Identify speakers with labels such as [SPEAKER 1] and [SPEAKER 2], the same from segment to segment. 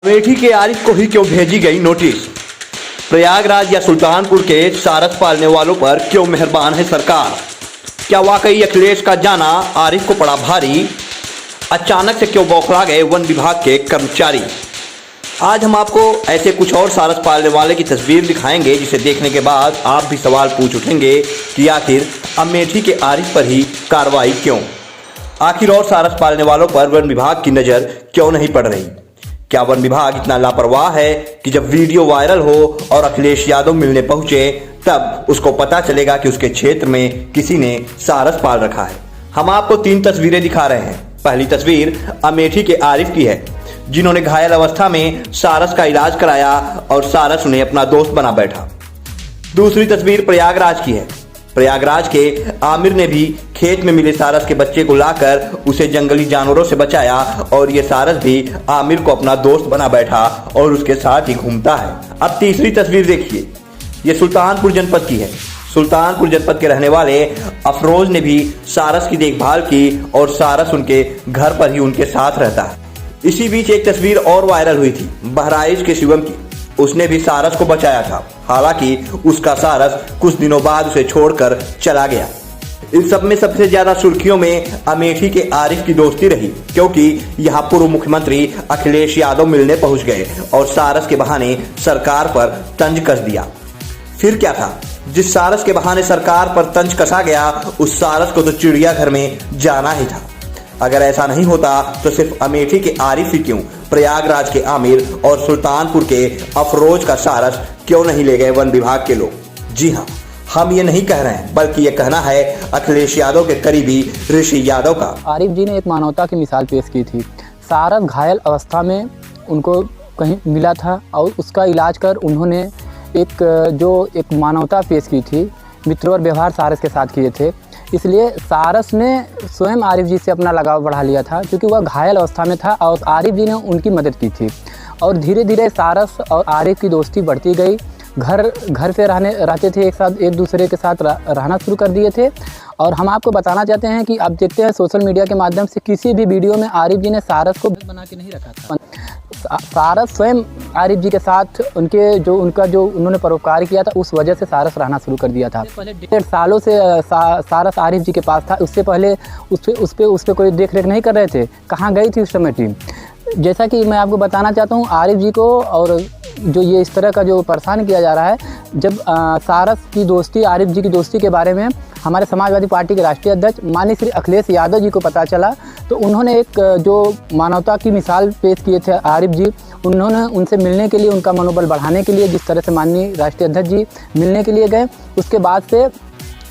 [SPEAKER 1] अमेठी के आरिफ को ही क्यों भेजी गई नोटिस? प्रयागराज या सुल्तानपुर के सारस पालने वालों पर क्यों मेहरबान है सरकार? क्या वाकई अखिलेश का जाना आरिफ को पड़ा भारी? अचानक से क्यों बौखला गए वन विभाग के कर्मचारी? आज हम आपको ऐसे कुछ और सारस पालने वाले की तस्वीर दिखाएंगे जिसे देखने के बाद आप भी सवाल पूछ उठेंगे कि आखिर अमेठी के आरिफ पर ही कार्रवाई क्यों? आखिर और सारस पालने वालों पर वन विभाग की नज़र क्यों नहीं पड़ रही? क्या वन विभाग इतना लापरवाह है कि जब वीडियो वायरल हो और अखिलेश यादव मिलने पहुंचे तब उसको पता चलेगा कि उसके क्षेत्र में किसी ने सारस पाल रखा है? हम आपको 3 तस्वीरें दिखा रहे हैं। पहली तस्वीर अमेठी के आरिफ की है, जिन्होंने घायल अवस्था में सारस का इलाज कराया और सारस उन्हें अपना दोस्त बना बैठा। दूसरी तस्वीर प्रयागराज की है। प्रयागराज के आमिर ने भी खेत में मिले सारस के बच्चे को लाकर उसे जंगली जानवरों से बचाया और ये सारस भी आमिर को अपना दोस्त बना बैठा और उसके साथ ही घूमता है। अब तीसरी तस्वीर देखिए, ये सुल्तानपुर जनपद की है। सुल्तानपुर जनपद के रहने वाले अफरोज ने भी सारस की देखभाल की और सारस उनके घर पर ही उनके साथ रहता है। इसी बीच एक तस्वीर और वायरल हुई थी बहराइच के शिवम की। उसने भी सारस को बचाया था, हालांकि उसका सारस कुछ दिनों बाद उसे छोड़कर चला गया। इस सब में सबसे ज्यादा सुर्खियों में अमेठी के आरिफ की दोस्ती रही, क्योंकि यहाँ पूर्व मुख्यमंत्री अखिलेश यादव मिलने पहुंच गए और सारस के बहाने सरकार पर तंज कस दिया। फिर क्या था? जिस सारस के बहाने सरकार पर तंज कसा गया उस सारस को तो चिड़ियाघर में जाना ही था। अगर ऐसा नहीं होता तो सिर्फ अमेठी के आरिफ ही क्यों, प्रयागराज के आमिर और सुल्तानपुर के अफरोज का सारस क्यों नहीं ले गए वन विभाग के लोग? जी हाँ, हम ये नहीं कह रहे हैं, बल्कि ये कहना है अखिलेश यादव के करीबी ऋषि यादव का।
[SPEAKER 2] आरिफ जी ने एक मानवता की मिसाल पेश की थी। सारस घायल अवस्था में उनको कहीं मिला था और उसका इलाज कर उन्होंने एक मानवता पेश की थी, मित्रवर व्यवहार सारस के साथ किए थे। इसलिए सारस ने स्वयं आरिफ जी से अपना लगाव बढ़ा लिया था, क्योंकि वह घायल अवस्था में था और आरिफ जी ने उनकी मदद की थी। और धीरे धीरे सारस और आरिफ की दोस्ती बढ़ती गई। घर पे रहते थे, एक दूसरे के साथ रहना शुरू कर दिए थे। और हम आपको बताना चाहते हैं कि आप देखते हैं सोशल मीडिया के माध्यम से किसी भी वीडियो में आरिफ जी ने सारस को बना के नहीं रखा था। सारस स्वयं आरिफ जी के साथ उनका जो उन्होंने परोपकार किया था, उस वजह से सारस रहना शुरू कर दिया था। पहले 1.5 सालों से सारस आरिफ जी के पास था। उससे पहले उस पे कोई देख रेख नहीं कर रहे थे। कहाँ गई थी उस समय टीम? जैसा कि मैं आपको बताना चाहता हूँ आरिफ जी को, और जो ये इस तरह का जो परेशान किया जा रहा है, जब सारस की दोस्ती, आरिफ जी की दोस्ती के बारे में हमारे समाजवादी पार्टी के राष्ट्रीय अध्यक्ष माननीय श्री अखिलेश यादव जी को पता चला, तो उन्होंने एक जो मानवता की मिसाल पेश किए थे आरिफ जी, उन्होंने उनसे मिलने के लिए, उनका मनोबल बढ़ाने के लिए, जिस तरह से माननीय राष्ट्रीय अध्यक्ष जी मिलने के लिए गए, उसके बाद से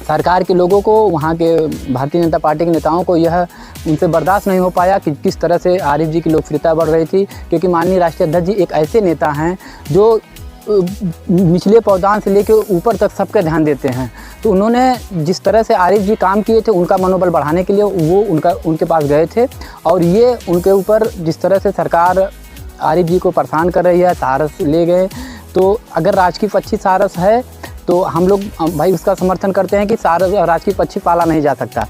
[SPEAKER 2] सरकार के लोगों को, वहाँ के भारतीय जनता पार्टी के नेताओं को यह उनसे बर्दाश्त नहीं हो पाया कि किस तरह से आरिफ जी की लोकप्रियता बढ़ रही थी। क्योंकि माननीय राष्ट्रीय अध्यक्ष जी एक ऐसे नेता हैं जो निचले पौधान से लेकर ऊपर तक सबका ध्यान देते हैं। तो उन्होंने जिस तरह से आरिफ जी काम किए थे, उनका मनोबल बढ़ाने के लिए वो उनके पास गए थे। और ये उनके ऊपर जिस तरह से सरकार आरिफ जी को परेशान कर रही है, सारस ले गए। तो अगर राजकीय पक्षी सारस है तो हम लोग भाई उसका समर्थन करते हैं कि सारस राजकीय पक्षी पाला नहीं जा सकता।